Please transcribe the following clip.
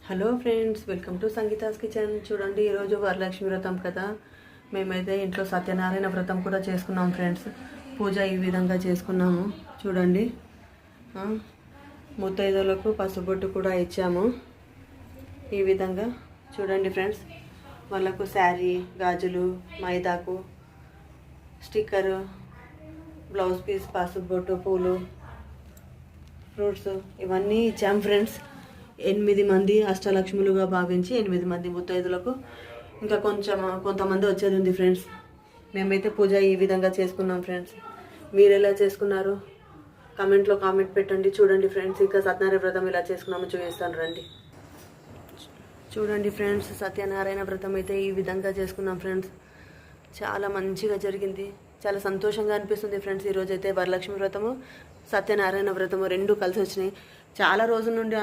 Hello friends, welcome to Sangeeta's kitchen. చూడండి, ఈరోజు వరలక్ష్మి వ్రతం కదా. మేమైతే ఇంట్లో సత్యనారాయణ వ్రతం కూడా చేసుకున్నాం ఫ్రెండ్స్. పూజ ఈ విధంగా చేసుకున్నాము. చూడండి, ముత్తైదులకు పసుబొట్టు కూడా ఇచ్చాము. ఈ విధంగా చూడండి ఫ్రెండ్స్, వాళ్ళకు శారీ, గాజులు, మైదాకు, స్టిక్కరు, బ్లౌజ్ పీస్, పసుబొట్టు, పూలు, ఫ్రూట్స్ ఇవన్నీ ఇచ్చాము ఫ్రెండ్స్. 8 మంది అష్టలక్ష్ములుగా భావించి 8 మంది ముత్తైదులకు, ఇంకా కొంతమంది వచ్చేది ఉంది ఫ్రెండ్స్. మేమైతే పూజ ఈ విధంగా చేసుకున్నాం ఫ్రెండ్స్. మీరు ఎలా చేసుకున్నారు కామెంట్ పెట్టండి. చూడండి ఫ్రెండ్స్, ఇంకా సత్యనారాయణ వ్రతం ఎలా చేసుకున్నామో చూపిస్తాను రండి. చూడండి ఫ్రెండ్స్, సత్యనారాయణ వ్రతం అయితే ఈ విధంగా చేసుకున్నాం ఫ్రెండ్స్. చాలా మంచిగా జరిగింది, చాలా సంతోషంగా అనిపిస్తుంది ఫ్రెండ్స్. ఈరోజు అయితే వరలక్ష్మి వ్రతము, సత్యనారాయణ వ్రతము రెండు కలిసి వచ్చినాయి. చాలా రోజుల నుండి